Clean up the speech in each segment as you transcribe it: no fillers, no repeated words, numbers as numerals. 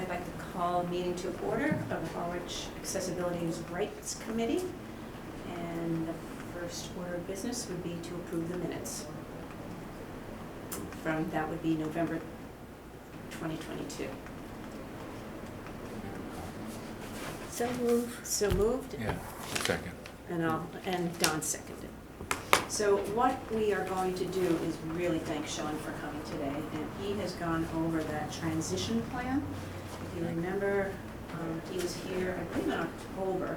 I'd like to call a meeting to order of the Harwich Accessibility and Rights Committee. And the first order of business would be to approve the minutes. That would be November 2022. So moved. So moved. Yeah, second. And Don seconded. So what we are going to do is really thank Sean for coming today, and he has gone over that transition plan. If you remember, he was here, I believe in October,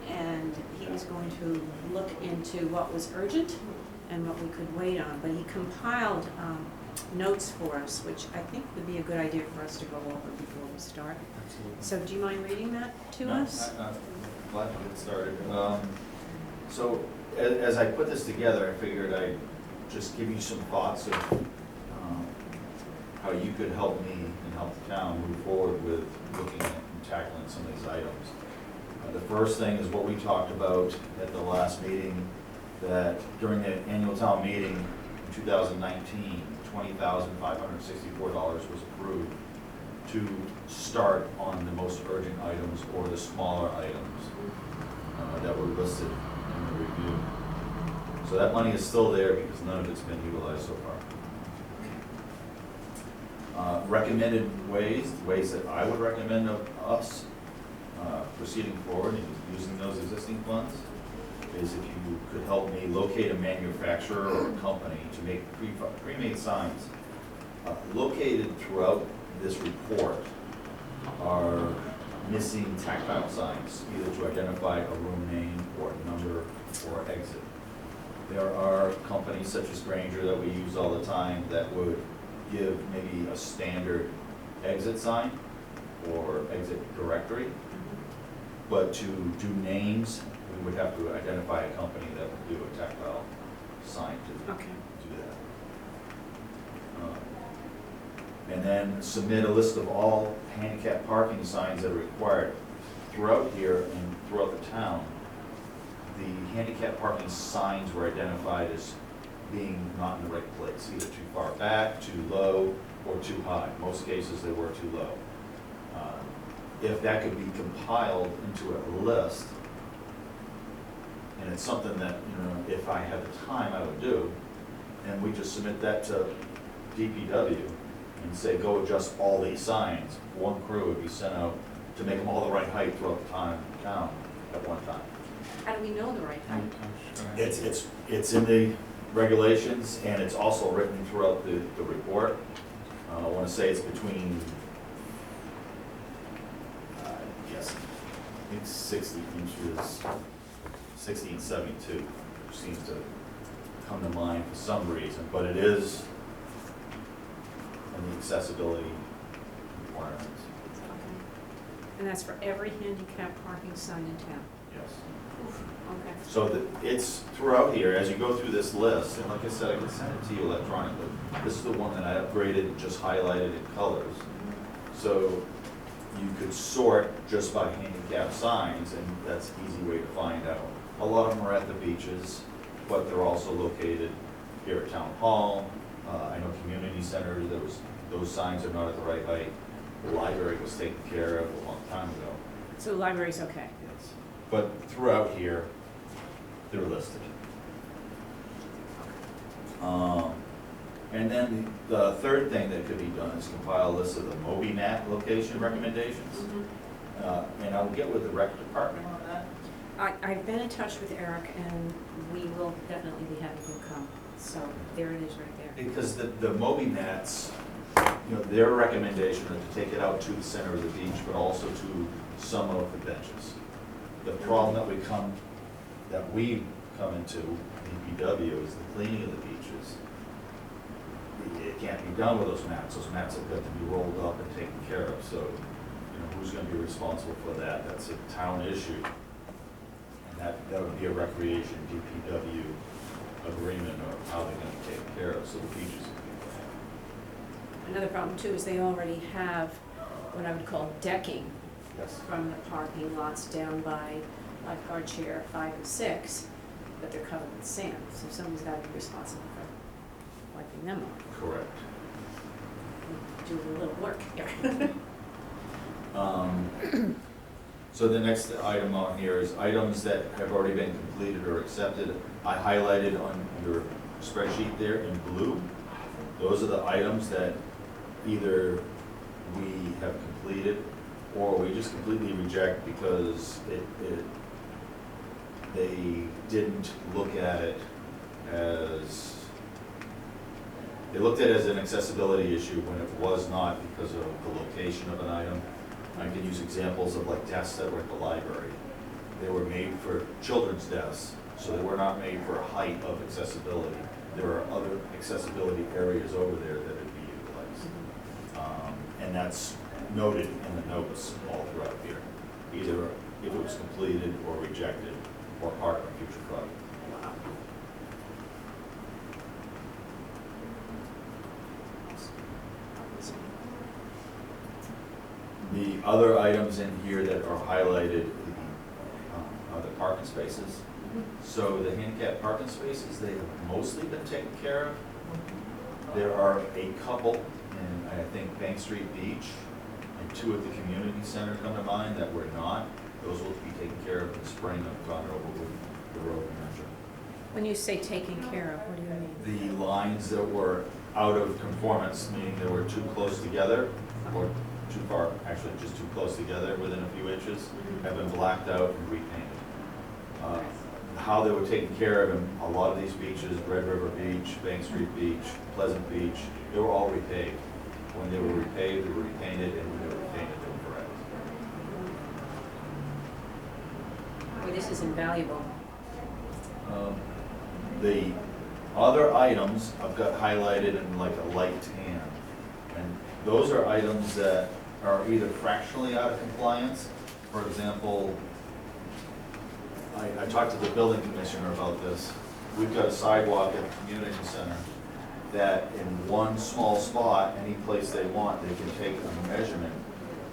and he was going to look into what was urgent and what we could wait on, but he compiled notes for us, which I think would be a good idea for us to go over before we start. Absolutely. So do you mind reading that to us? I'm glad to get started. So as I put this together, I figured I'd just give you some thoughts of how you could help me and help the town move forward with looking at and tackling some of these items. The first thing is what we talked about at the last meeting, that during the annual town meeting in 2019, $20,564 was approved to start on the most urgent items or the smaller items that were listed in the review. So that money is still there because none of it's been utilized so far. Recommended ways that I would recommend of us proceeding forward and using those existing funds is if you could help me locate a manufacturer or a company to make pre-made signs. Located throughout this report are missing tactile signs, either to identify a room name or number or exit. There are companies such as Granger that we use all the time that would give maybe a standard exit sign or exit directory, but to do names, we would have to identify a company that would do a tactile sign to Okay. do that. And then submit a list of all handicap parking signs that are required. Throughout here and throughout the town, the handicap parking signs were identified as being not in the right place, either too far back, too low, or too high. Most cases they were too low. If that could be compiled into a list, and it's something that, if I had the time, I would do, and we just submit that to DPW and say, go adjust all these signs. One crew would be sent out to make them all the right height throughout the town at one time. How do we know the right height? It's in the regulations, and it's also written throughout the report. I want to say it's between, I think 60 inches, 60 and 72, which seems to come to mind for some reason, but it is in the accessibility requirements. Okay. And that's for every handicap parking sign in town? Yes. Okay. So it's throughout here, as you go through this list, and like I said, I can send it to you electronically. This is the one that I upgraded and just highlighted in colors. So you could sort just by handicap signs, and that's an easy way to find out. A lot of them are at the beaches, but they're also located here at Town Hall. I know community centers, those signs are not at the right height. The library was taken care of a long time ago. So the library's okay? Yes. But throughout here, they're listed. And then the third thing that could be done is compile a list of the MobiNat location recommendations. Mm-hmm. And I'll get with the rec department on that. I've been in touch with Eric, and we will definitely be having him come. So there it is right there. Because the MobiNats, their recommendation is to take it out to the center of the beach, but also to some of the benches. The problem that we come into, DPW, is the cleaning of the beaches. It can't be done with those mats. Those mats have got to be rolled up and taken care of. So, who's going to be responsible for that? That's a town issue. And that would be a recreation DPW agreement of how they're going to take care of, so the beaches can be Another problem too is they already have what I would call decking Yes. from the parking lots down by lifeguard chair 5 and 6, but they're covered with sand, so someone's got to be responsible for wiping them off. Correct. do a little work here. So the next item on here is items that have already been completed or accepted. I highlighted on your spreadsheet there in blue. Those are the items that either we have completed or we just completely reject because they didn't look at it as, they looked at it as an accessibility issue when it was not because of the location of an item. I can use examples of like desks that were at the library. They were made for children's desks, so they were not made for a height of accessibility. There are other accessibility areas over there that would be utilized. And that's noted in the notes all throughout here, either if it was completed or rejected or part of a future project. Wow. The other items in here that are highlighted are the parking spaces. So the handicap parking spaces, they have mostly been taken care of. There are a couple in, I think, Bank Street Beach and 2 at the community center come to mind that were not. Those will be taken care of in the spring. I've gone over with the road manager. When you say taken care of, what do you mean? The lines that were out of conformance, meaning they were too close together or too far, actually just too close together within a few inches, have been blacked out and repainted. How they were taken care of in a lot of these beaches, Red River Beach, Bank Street Beach, Pleasant Beach, they were all repaved. When they were repaved, they were repainted, and when they were repainted, they were correct. Boy, this is invaluable. The other items I've got highlighted in like a light tan. And those are items that are either fractionally out of compliance. For example, I talked to the building commissioner about this. We've got a sidewalk at the community center that in one small spot, any place they want, they can take a measurement.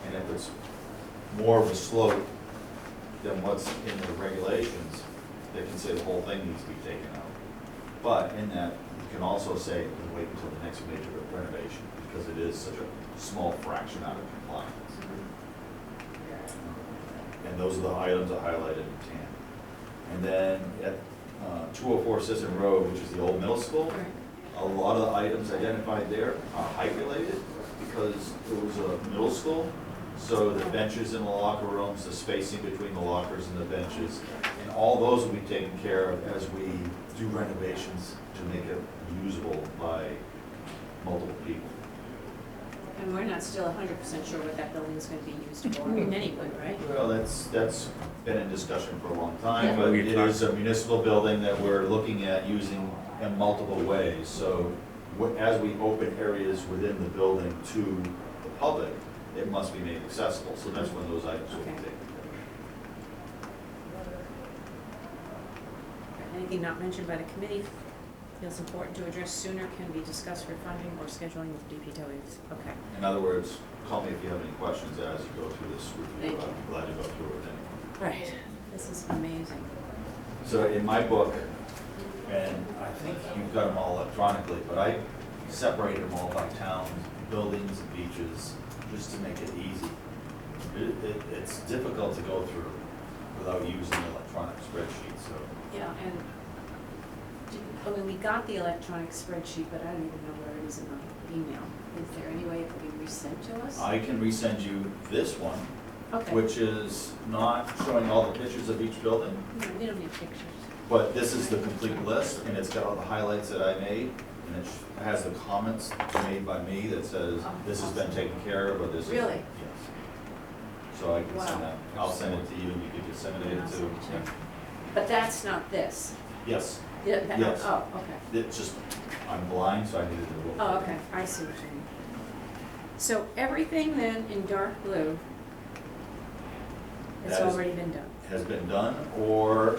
And if it's more of a slope than what's in the regulations, they can say the whole thing needs to be taken out. But in that, you can also say, you can wait until the next major renovation because it is such a small fraction out of compliance. And those are the items I highlighted in tan. And then at 204 Sisson Road, which is the old middle school, a lot of the items identified there are height related because it was a middle school. So the benches in the locker rooms, the spacing between the lockers and the benches, and all those will be taken care of as we do renovations to make it usable by multiple people. And we're not still 100% sure what that building is going to be used for in any way, right? Well, that's been in discussion for a long time, Yeah. but it is a municipal building that we're looking at using in multiple ways. So as we open areas within the building to the public, it must be made accessible. So that's when those items will be Okay. taken Anything not mentioned by the committee feels important to address sooner can be discussed for funding or scheduling with DPWs. Okay. care. In other words, call me if you have any questions as you go through this review. Thank you. I'm glad to go through it with anyone. Right. This is amazing. So in my book, and I think you've got them all electronically, but I separated them all by towns, buildings, and beaches, just to make it easy. It's difficult to go through without using an electronic spreadsheet, so. Yeah, and we got the electronic spreadsheet, but I don't even know where it is in the email. Is there any way it could be resent to us? I can resend you this one, Okay. which is not showing all the pictures of each building, No, we don't need pictures. but this is the complete list, and it's got all the highlights that I made, and it has the comments made by me that says, this has been taken care of, or this is. Really? Yes. So I can send Wow. that, I'll send it to you, and you can disseminate And it I'll to. send it to you. But that's not this. Yes, Yeah, Yes. Oh, okay. it's just, I'm blind, so I needed to look. Oh, okay, I see what you mean. So everything then in dark blue has That is- already been done? Has been done, or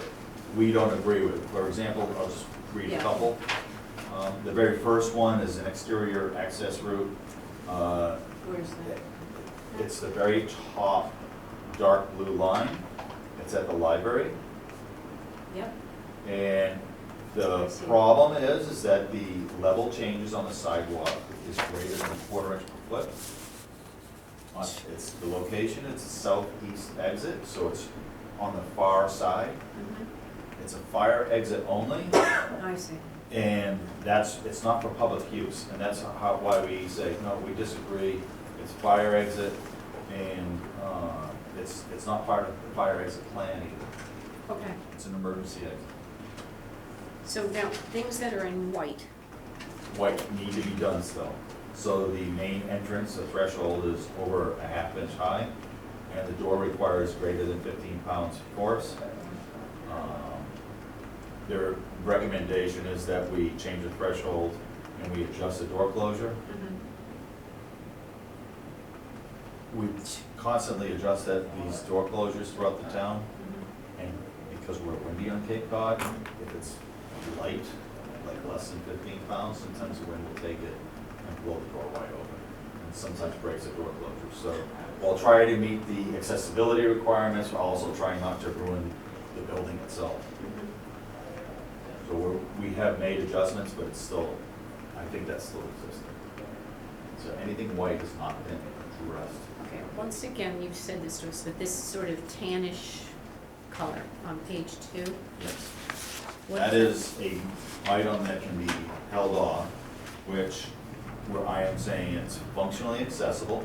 we don't agree with. For example, I'll just read a Yeah. couple. The very first one is an exterior access route. Where's that? It's the very top dark blue line. It's at the library. Yep, And The problem is that the level changes on the sidewalk is greater than a 1/4 inch per foot. It's, the location, it's a southeast exit, so it's on the far side. It's a fire exit only, I see. and it's not for public use, and that's why we say, no, we disagree. It's fire exit, and it's not part of the fire exit plan either. Okay, It's an emergency exit. so now, things that are in white, What need to be done still. So the main entrance, the threshold is over a 1/2 inch high, and the door requires greater than 15 pounds force. Their recommendation is that we change the threshold and we adjust the door closure. We constantly adjust these door closures throughout the town, and because we're windy on Cape Cod, if it's light, like less than 15 pounds, sometimes the wind will take it and blow the door wide open, and sometimes breaks the door closure. So while trying to meet the accessibility requirements, we're also trying not to ruin the building itself. So we have made adjustments, but it's still, I think that's still existing. So anything white has not been addressed. okay, once again, you've said this to us, but this sort of tannish color on page 2. Yes. what That is a item that can be held off, where I am saying it's functionally accessible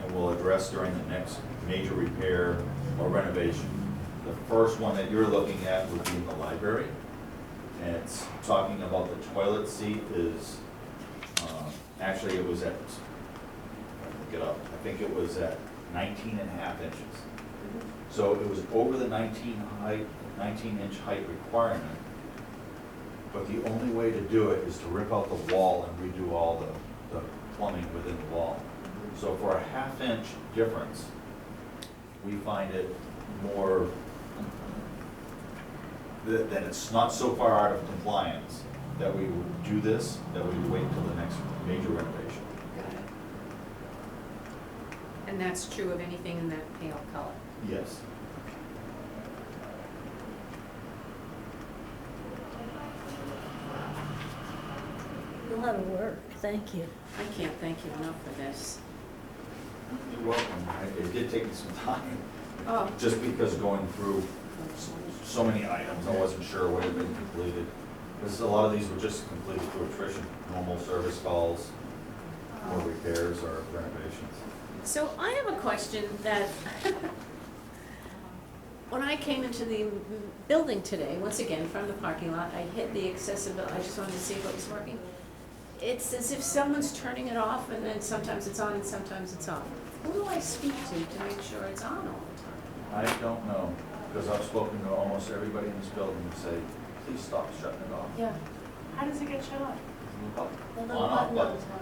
and will address during the next major repair or renovation. The first one that you're looking at would be in the library. And it's talking about the toilet seat is, actually it was at, look it up, I think it was at 19.5 inches. So it was over the 19 inch height requirement, but the only way to do it is to rip out the wall and redo all the plumbing within the wall. So for a 1/2 inch difference, we find it more, that it's not so far out of compliance that we would do this, that we would wait until the next major renovation. Got it. And that's true of anything in that pale color? Yes. A lot of work, thank you. I can't thank you enough for this. You're welcome. It did take me some time, Oh, just because going through so many items, I wasn't sure what had been completed. Because a lot of these were just completed through attrition, normal service calls, or repairs or renovations. so I have a question that, when I came into the building today, once again, from the parking lot, I hit the accessibility, I just wanted to see if it was working. It's as if someone's turning it off, and then sometimes it's on and sometimes it's off. Who do I speak to make sure it's on all the time? I don't know, because I've spoken to almost everybody in this building and say, please stop shutting it off. Yeah. How does it get shut off? The little On, off button button. on the top.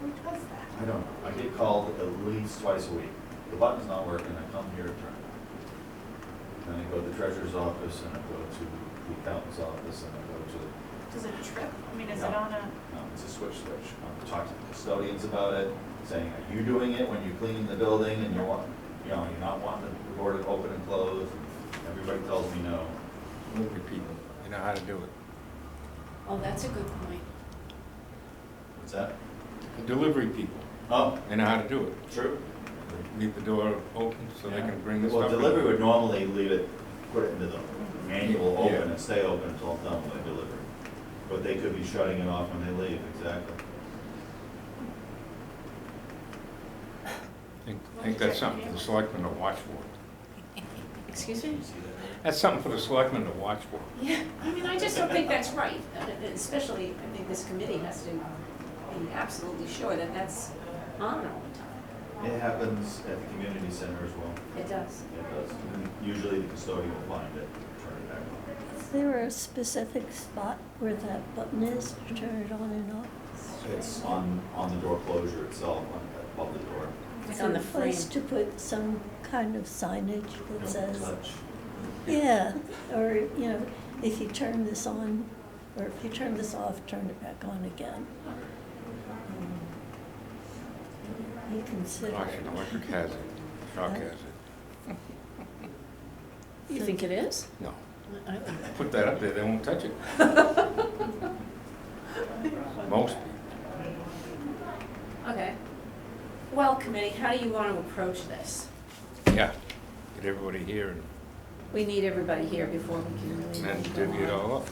Who does that? I don't know. I get called at least twice a week. The button's not working, I come here to turn it. Then I go to the treasurer's office, and I go to the accountant's office, and I go to the, Does it trip? I mean, is No. it on a, no, it's a switch. I've talked to the custodians about it, saying, are you doing it when you're cleaning the building and you're not wanting the door to open and close? And everybody tells me no. Movie people, you know how to do it. Oh, that's a good point. What's that? Delivery people, Oh, they know how to do it. true. Leave the door open so they can bring the Well, stuff in. delivery would normally leave it, put it into the manual open Yeah. and stay open until it's done with the delivery. But they could be shutting it off when they leave, exactly. I think that's something for the selectmen to watch for. Excuse me? You see that? That's something for the selectmen to watch for. Yeah, I mean, I just don't think that's right, especially, I think this committee has to be absolutely sure that that's on all the time. It happens at the community center as well. It does. It does. And usually the custodian will find it, turn it back on. Is there a specific spot where that button is to turn it on and off? It's on the door closure itself, above the door. It's Is on there the a place frame. to put some kind of signage that Don't says, touch. yeah, or, you know, if you turn this on, or if you turn this off, turn it back on again. You consider. Caution, electric hazard, shock hazard. You think it is? No, Put that up there, they won't touch it. Most people. Okay. Well, committee, how do you want to approach this? Yeah, get everybody here We need everybody here before we can really. and then go divvy it on. all up.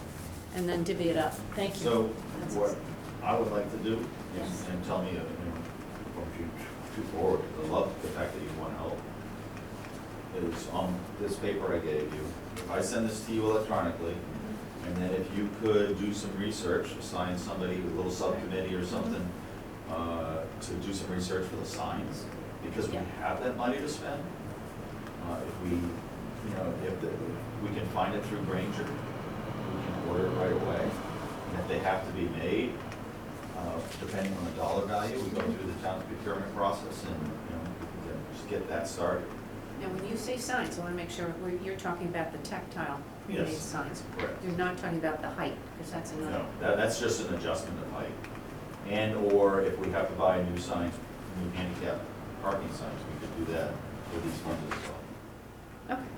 And then divvy it up. Thank you. So That's- what I would like to do Yes. is, and tell me, if you shoot forward, I love the fact that you want to help, is on this paper I gave you, if I send this to you electronically, and then if you could do some research, assign somebody, a little subcommittee or something, to do some research for the signs, because we Yeah. have that money to spend. If we, if we can find it through Granger, we can order it right away. And if they have to be made, depending on the dollar value, we go through the town's procurement process and, we can just get that started. Now, when you say signs, I want to make sure, you're talking about the tactile pre-made Yes. signs. Correct. You're not talking about the height, because that's another. No, that's just an adjustment of height. And/or if we have to buy new signs, new handicap parking signs, we could do that with these funds as well. Okay.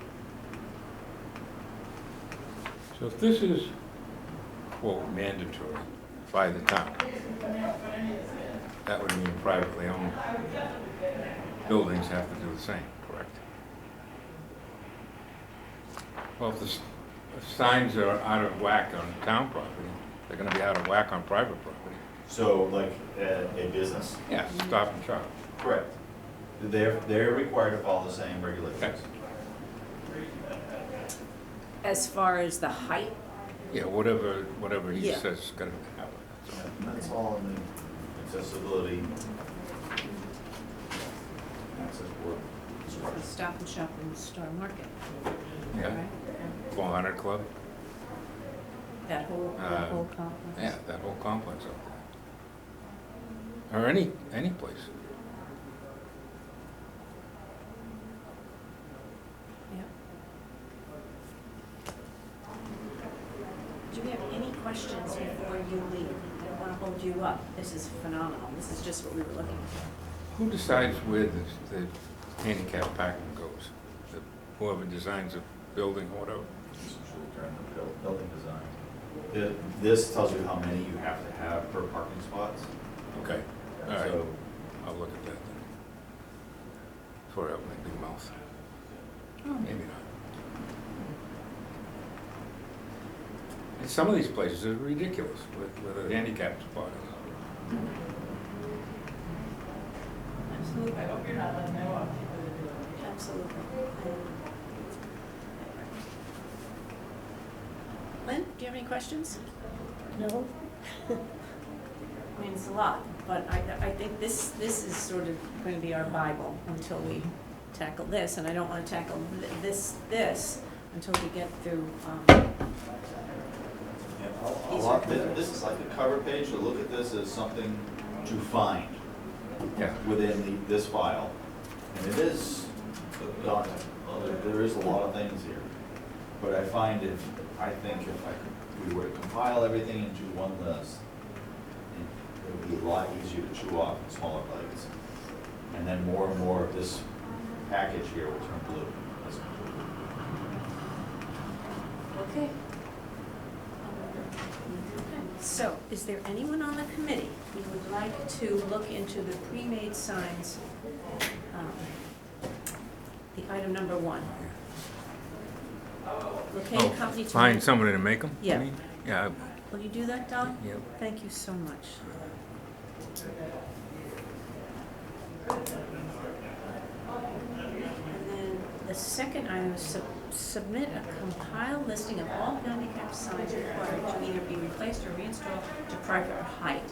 So if this is, quote, mandatory by the town, that would mean privately owned buildings have to do the same, correct? Well, if signs are out of whack on town property, they're gonna be out of whack on private property. So like a business? Yeah, stop and shop. Correct. They're required to follow the same regulations. As far as the height, Yeah, whatever he Yeah. says is gonna happen. That's all in the accessibility access board. the Stop and Shop and Star Market, Yeah, right? 400 Club, That whole complex. yeah, that whole complex up there. Or any place. Yeah. Do you have any questions before you leave? I don't want to hold you up. This is phenomenal. This is just what we were looking for. Who decides where the handicap parking goes? Whoever designs a building or whatever? Building design. This tells you how many you have to have per parking spots. Okay, all right, So, I'll look at that then. Before I open my big mouth. Oh, maybe not. And some of these places are ridiculous with a handicap spot. Absolutely. I hope you're not letting them off. Absolutely. Lynn, do you have any questions? No? I mean, it's a lot, but I think this is sort of going to be our Bible until we tackle this, and I don't want to tackle this until we get through, This is like a cover page, so look at this as something to find Yeah. within this file. And it is daunting. There is a lot of things here. But I think if we were to compile everything into one list, it would be a lot easier to chew off in smaller bites. And then more and more of this package here will turn blue. okay. So, is there anyone on the committee who would like to look into the pre-made signs, the item number 1? Locating company to. Find somebody to make them? Yeah. Yeah, Will you do that, Don? Yep. Thank you so much. And then the second item is submit a compiled listing of all handicap signs required to either be replaced or reinstalled to proper height.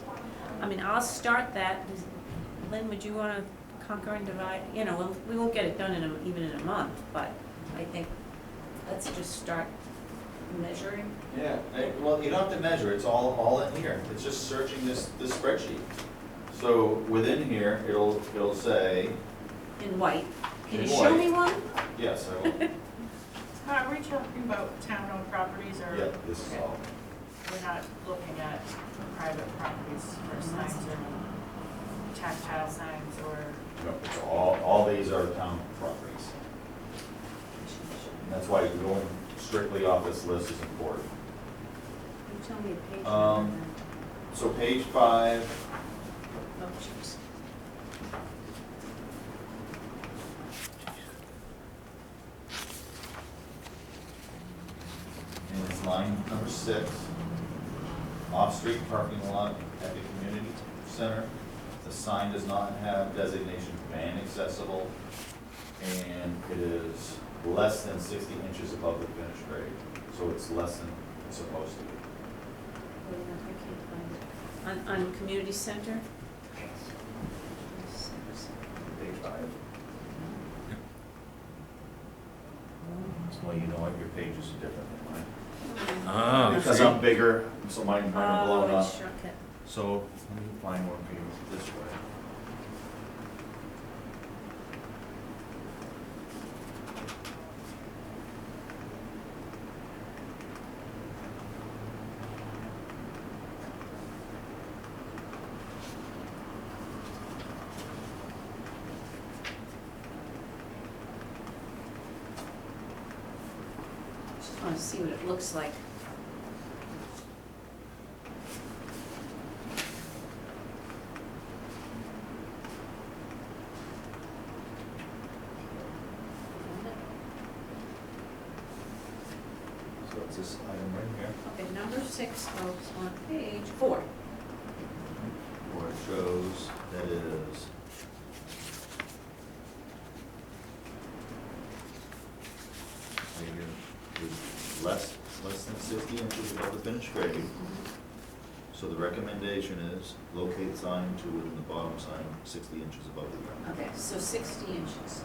I mean, I'll start that. Lynn, would you want to conquer and divide? You know, we won't get it done even in a month, but I think let's just start measuring. Yeah, well, you don't have to measure, it's all in here. It's just searching this spreadsheet. So within here, it'll say, In white. Can you In show white. me one? yes, I will. Are we talking about town-owned properties or? Yeah, this is all. We're not looking at private properties for signs or tactile signs or? No, it's all these are town properties. And that's why you're going straight strictly off this list is important. You tell me a page Um, number then. So page 5, Oh, jeez. and it's line number 6, off-street parking lot at the community center. The sign does not have designation van accessible, and it is less than 60 inches above the finished grade. So it's less than it's supposed to be. Wait a minute, I can't find it. On community center? Page 5. Well, you know what, your pages are different than mine. Oh, Because I'm bigger, so mine are blown Oh, up. it shrunk it. So let me find one for you this way. Just want to see what it looks like. So it's this item right here, Okay, number 6 folks, on page 4. where it shows that is less than 60 inches above the finished grade. So the recommendation is locate sign to within the bottom sign 60 inches above the ground. Okay, so 60 inches.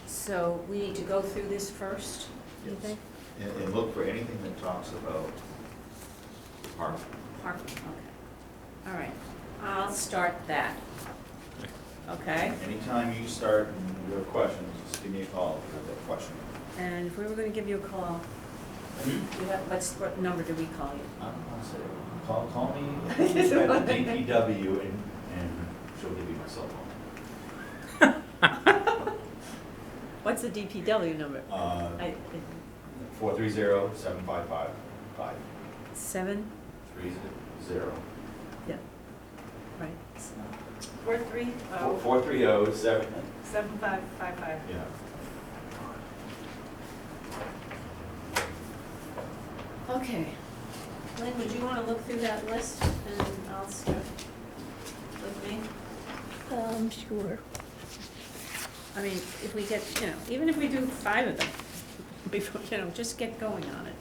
So we need to go through this first, you Yes. think? And look for anything that talks about parking. Parking, okay. All right, I'll start that. Okay, Anytime you start and you have questions, just give me a call if you have a question. and if we were gonna give you a call, what number do we call you? I don't want to say, call me at the DPW and she'll give you my cell phone. What's the DPW number? 430-755-530. 7? Yeah. Right. 430 430-7. 7555. Yeah. Okay. Lynn, would you wanna look through that list and I'll start with me? Sure. I mean, if we get, even if we do 5 of them, before, just get going on it.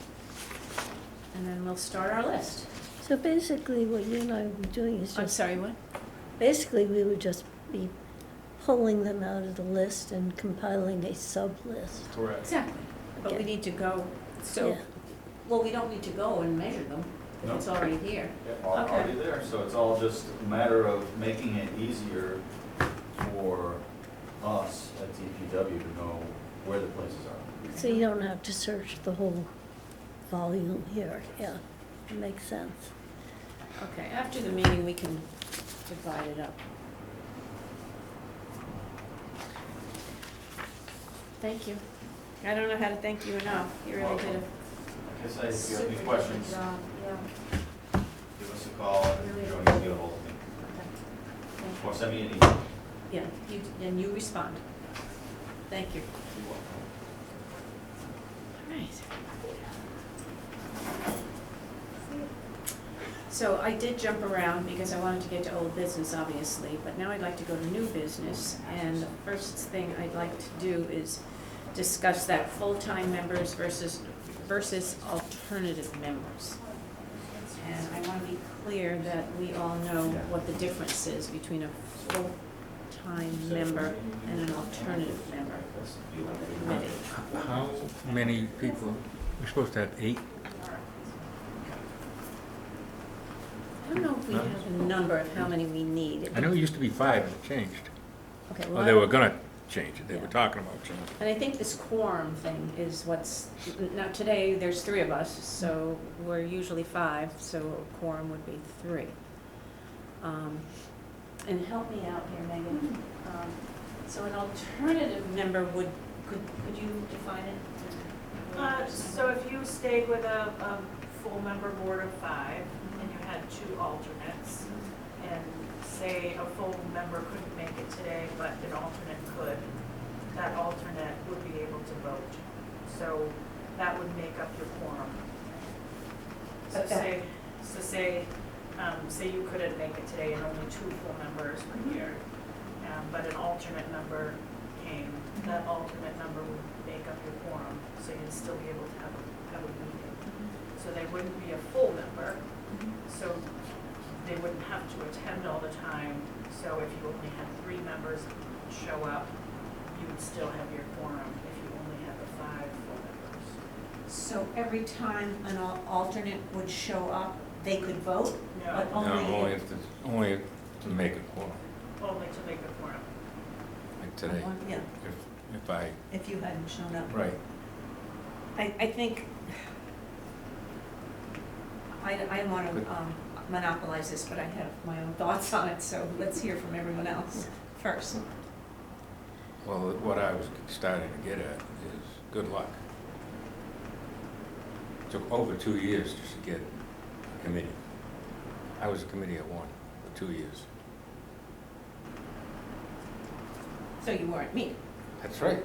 And then we'll start our list. So basically, what you and I would be doing is I'm just, sorry, what? basically, we would just be pulling them out of the list and compiling a sub-list. Correct. Exactly. But we Okay. need to go, so, Yeah. well, we don't need to go and measure them. No. It's already here. Yeah, Okay. already there, so it's all just a matter of making it easier for us at DPW to know where the places are. So you don't have to search the whole volume here, yeah, it makes sense. Okay, after the meeting, we can divide it up. Thank you. I don't know how to thank you enough. You really did a Like I said, if you have any super questions, good job. Yeah. give us a call, and Really Joe can appreciate get a it. hold of me. Thank Or send me an email. you. Yeah, and you respond. Thank you. You're welcome. All right. So I did jump around because I wanted to get to old business, obviously, but now I'd like to go to new business. And the first thing I'd like to do is discuss that full-time members versus alternative members. And I want to be clear that we all know what the difference is between a full-time member and an alternative member of the committee. How many people? We're supposed to have 8? I don't know if we have a number of how many we need. I know it used to be 5 and it changed. Okay, Well, well, they were gonna change it. They were Yeah. talking about changing it. and I think this quorum thing is what's, now today, there's 3 of us, so we're usually 5, so a quorum would be 3. And help me out here, Megan. So an alternative member could you define it? So if you stayed with a full member board of 5 and you had 2 alternates, and say a full member couldn't make it today, but an alternate could, that alternate would be able to vote. So that would make up your quorum. So Okay. say you couldn't make it today and only 2 full members were here, but an alternate member came, that alternate member would make up your quorum, so you'd still be able to have a meeting. So they wouldn't be a full member, so they wouldn't have to attend all the time. So if you only had 3 members show up, you would still have your quorum if you only had the 5 full members. So every time an alternate would show up, they could vote? No, But No, only only to make a quorum, only to make a quorum. like today, Yeah, if I, if you hadn't shown up. right. I think, I don't want to monopolize this, but I have my own thoughts on it, so let's hear from everyone else first. Well, what I was starting to get at is good luck. It took over 2 years just to get a committee. I was a committee of 1 for 2 years. So you weren't me. That's right.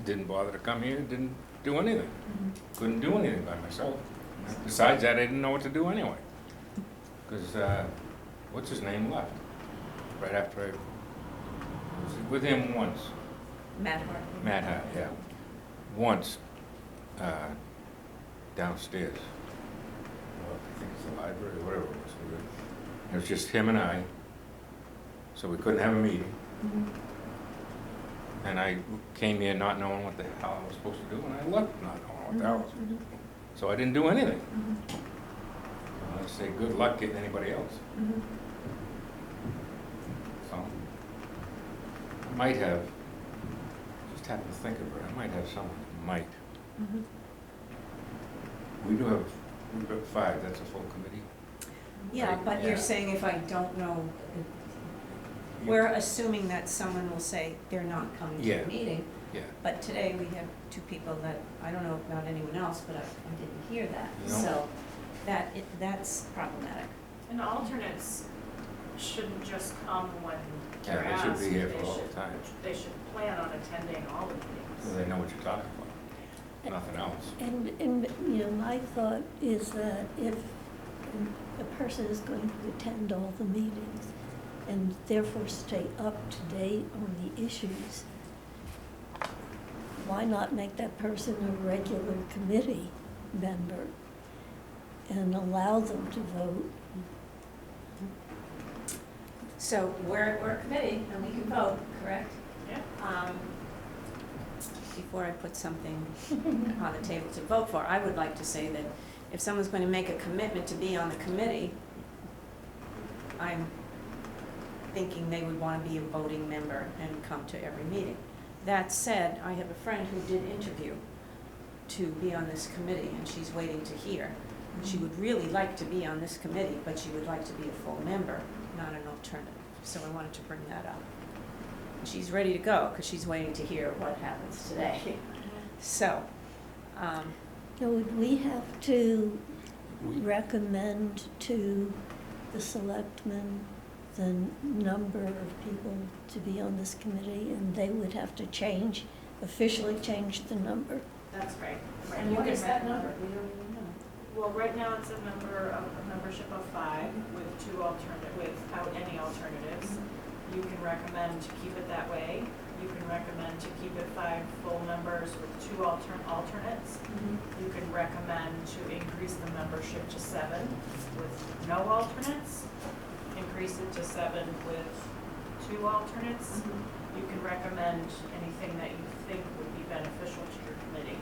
Didn't bother to come here, didn't do anything. Couldn't do anything by myself. Besides that, I didn't know what to do anyway. Because, what's his name left? Right after I was with him once. Matt Hart. Matt Hart, yeah. Once, downstairs. Well, I think it's the library, or whatever it was. It was just him and I, so we couldn't have a meeting. And I came here not knowing what the hell I was supposed to do, and I left not knowing what the hell I was supposed to do. So I didn't do anything. I say good luck getting anybody else. So, I might have, just happened to think of it, I might have someone who might. We've got 5, that's a full committee. Yeah, Right, but you're yeah. saying if I don't know, we're assuming that someone will say they're not coming to Yeah. the meeting. Yeah. But today we have 2 people that, I don't know about anyone else, but I didn't hear that. No. So that's problematic. And alternates shouldn't just come when Yeah, they're they asked. should be here They for all the should- time. They should plan on attending all the So meetings. they know what you're talking about. Nothing else. And, you know, my thought is that if a person is going to attend all the meetings and therefore stay up to date on the issues, why not make that person a regular committee member and allow them to vote? So we're a committee and we can vote, correct? Yeah. Before I put something on the table to vote for, I would like to say that if someone's going to make a commitment to be on the committee, I'm thinking they would want to be a voting member and come to every meeting. That said, I have a friend who did interview to be on this committee, and she's waiting to hear. She would really like to be on this committee, but she would like to be a full member, not an alternative. So I wanted to bring that up. She's ready to go, because she's waiting to hear what happens today. So, Now, would we have to We- recommend to the selectmen the number of people to be on this committee, and they would have to officially change the number? That's right. Right. and You what can is that recommend- number? We don't even know. Well, right now it's a membership of 5 with 2 without any alternatives. You can recommend to keep it that way. You can recommend to keep it 5 full members with 2 alternates. You can recommend to increase the membership to 7 with no alternates. Increase it to 7 with 2 alternates. You can recommend anything that you think would be beneficial to your committee.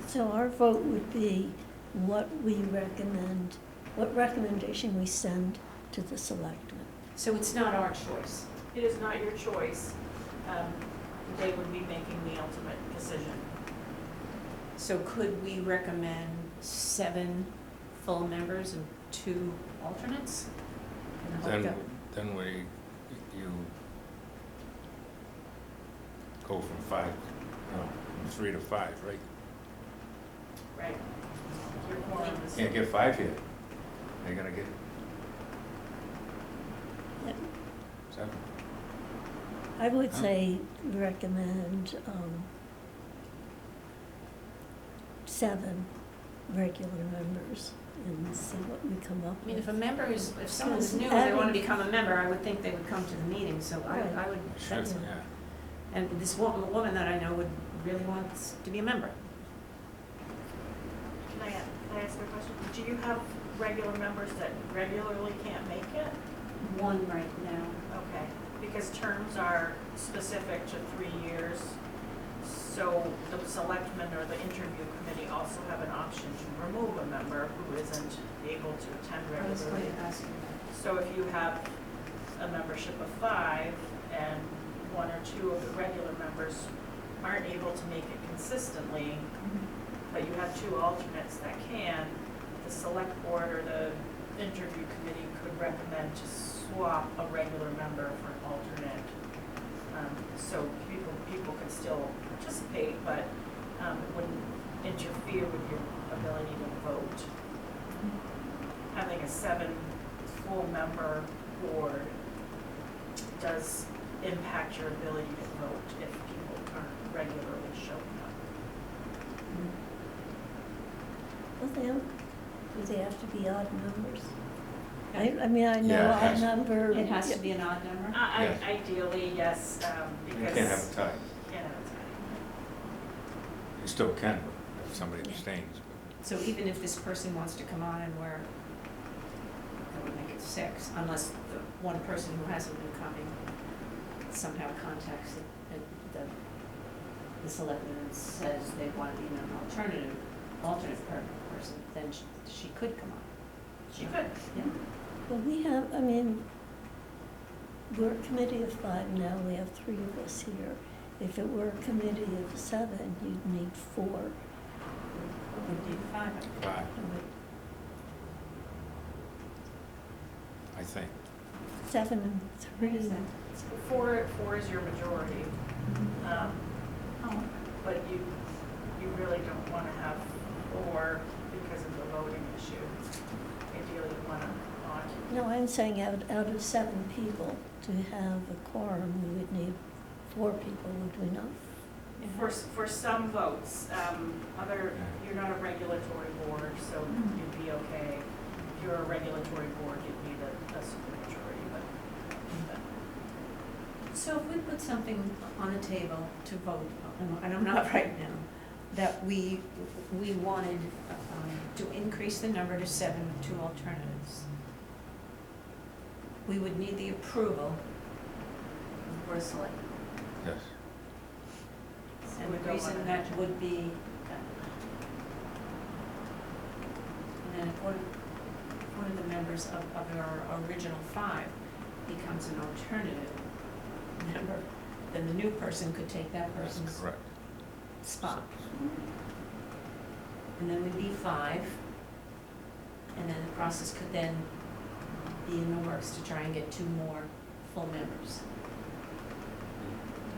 So our vote would be what we recommend, what recommendation we send to the selectmen. So it's not our choice. It is not your choice. They would be making the ultimate decision. So could we recommend 7 full members and 2 alternates? And hope that- Then you go from 5, 3 to 5, right? Right. Your quorum is. Can't get 5 here. They're gonna get Yep. 7. I would Huh? say recommend 7 regular members and see what we come up I mean, if with. a member is, if someone's new and they wanna become a member, I would think they would come to the meeting, so I Right. would, Should, that's, yeah. and this woman that I know would really wants to be a member. Can I ask a question? Do you have regular members that regularly can't make it? One right now. Okay, because terms are specific to 3 years, so the selectmen or the interview committee also have an option to remove a member who isn't able to attend I was going regularly. to ask you that. So if you have a membership of 5 and 1 or 2 of the regular members aren't able to make it consistently, but you have 2 alternates that can, the select board or the interview committee could recommend to swap a regular member for an alternate. So people could still participate, but it wouldn't interfere with your ability to vote. Having a 7 full member board does impact your ability to vote if people aren't regularly showing up. Well, do they have to be odd numbers? I mean, I know Yeah, it odd has- number. It has to be an odd number? Yes. Ideally, yes, You because. can't have a tie. Can't have a tie. You still can, if somebody abstains. So even if this person wants to come on and we're, that would make it 6, unless the one person who hasn't been coming somehow contacts the selectman and says they want to be an alternate person, then she could come on. She could. Yeah. Well, we have, I mean, we're a committee of 5 now, we have 3 of us here. If it were a committee of 7, you'd need 4. We need 5. 5, I think. 7 and 3. 4 is your majority. But you really don't want to have 4 because of the voting issue. Ideally, you want to odd. No, I'm saying out of 7 people, to have a quorum, we would need 4 people, would we not? For some votes, you're not a regulatory board, so you'd be okay. If you're a regulatory board, you'd need a supermajority, but. So if we put something on the table to vote, and I'm not right now, that we wanted to increase the number to 7 with 2 alternatives, we would need the approval of the Board of Selectmen. Yes. And the reason that would be, and then if one of the members of our original 5 becomes an alternative member, then the new person could take that That's person's correct. spot. And then we'd be 5, and then the process could then be in the works to try and get 2 more full members.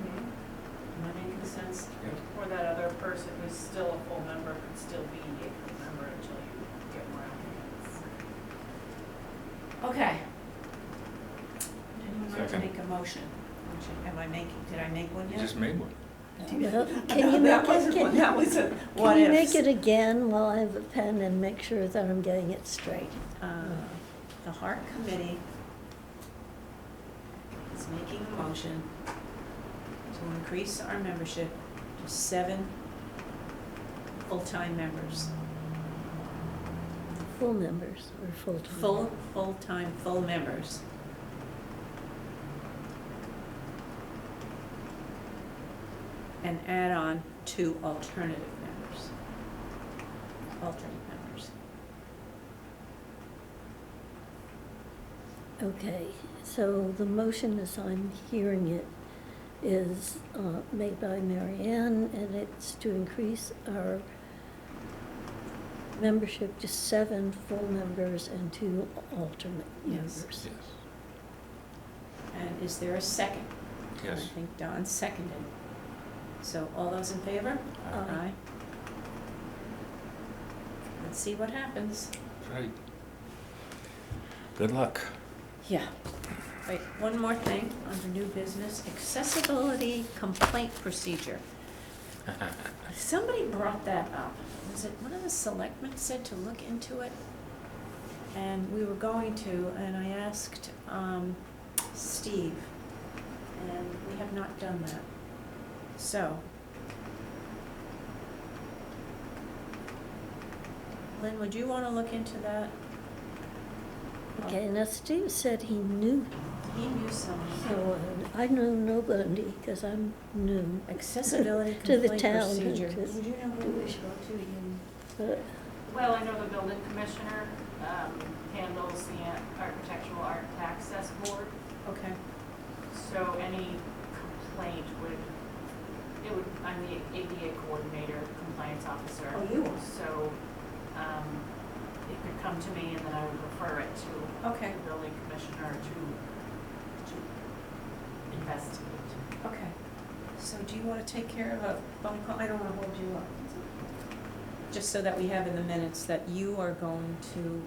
Am I making sense? Yeah. Or that other person who's still a full member could still be a full member until you get more applicants. Okay. Anyone like to Second. make a motion? Did I make one You yet? just made one. Well, can you make it, What can you make ifs. it again while I have a pen and make sure that I'm getting it straight? The Heart Committee is making a motion to increase our membership to 7 full-time members. Full members or full-time? Full-time, full members. And add on 2 alternative members. Alternate members. Okay, so the motion as I'm hearing it is made by Mary Ann, and it's to increase our membership to 7 full members and 2 alternate Yes. members. Yes. And is there a second? Yes. I think Don seconded. So all those in favor? Aye. Let's see what happens. That's right. Good luck. Yeah. Wait, one more thing, under new business, accessibility complaint procedure. Somebody brought that up. Was it one of the selectmen said to look into it? And we were going to, and I asked, Steve, and we have not done that. So. Lynn, would you wanna look into that? Okay, now Steve said he knew He knew someone. someone. I know nobody because I'm new. Accessibility To the complaint town, procedure. to- Would you know who we should go to? You- But Well, I know the building commissioner handles the architectural art access board, Okay, so any complaint I'm the ADA coordinator, compliance officer. Oh, you are? So, it could come to me and then I would refer it to okay, the building commissioner to investigate. okay. So do you wanna take care of a phone call? I don't wanna hold you up. Just so that we have in the minutes that you are going to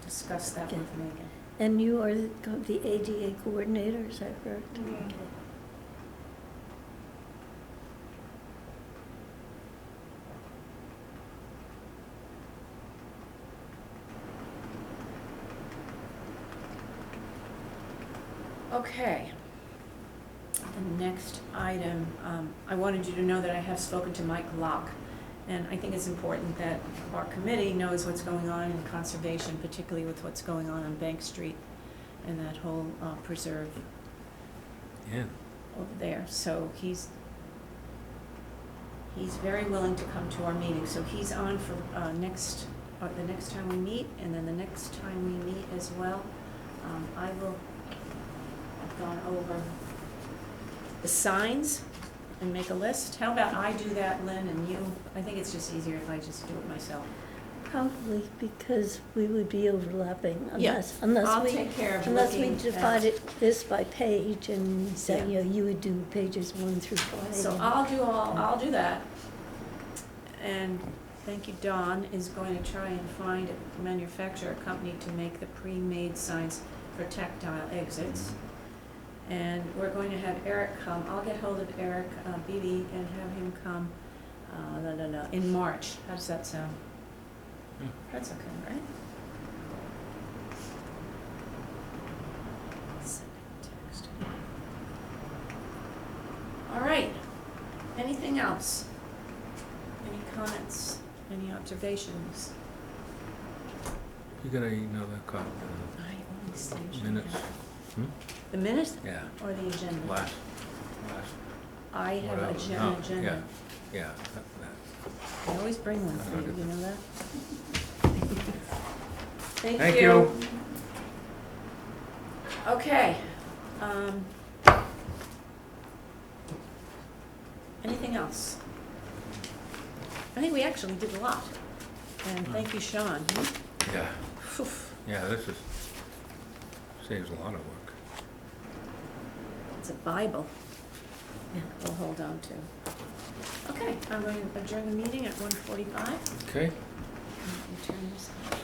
discuss that with Megan. and you are the ADA coordinator, is that correct? Mm-hmm. Okay. The next item, I wanted you to know that I have spoken to Mike Locke, and I think it's important that our committee knows what's going on in conservation, particularly with what's going on Bank Street and that whole preserve Yeah. over there. So he's very willing to come to our meeting, so he's on for the next time we meet, and then the next time we meet as well. I've gone over the signs and make a list. How about I do that, Lynn, and you? I think it's just easier if I just do it myself. Probably because we would be overlapping Yeah, unless I'll we, take care of unless we looking divide at- this by page and say, Yeah. you would do pages 1 through 5. So I'll do that. And thank you, Dawn is going to try and find a manufacturer company to make the pre-made signs for tactile exits. And we're going to have Eric come. I'll get hold of Eric Beebe and have him come in March. How does that sound? Hmm. That's okay, right? Send a text. All right. Anything else? Any comments? Any observations? You gotta email that copy I only of saved the minutes. Hmm? The minutes Yeah, or the agenda? last, I have whatever. an No, agenda. yeah, I always bring one for you, you know that? Thank you. Okay. Anything else? I think we actually did a lot. And thank you, Sean. Yeah, Phew. yeah, this saves a lot of work. It's a Bible. We'll hold on to. Okay, I'm going to adjourn the meeting at 1:45. Okay, Let me turn this off.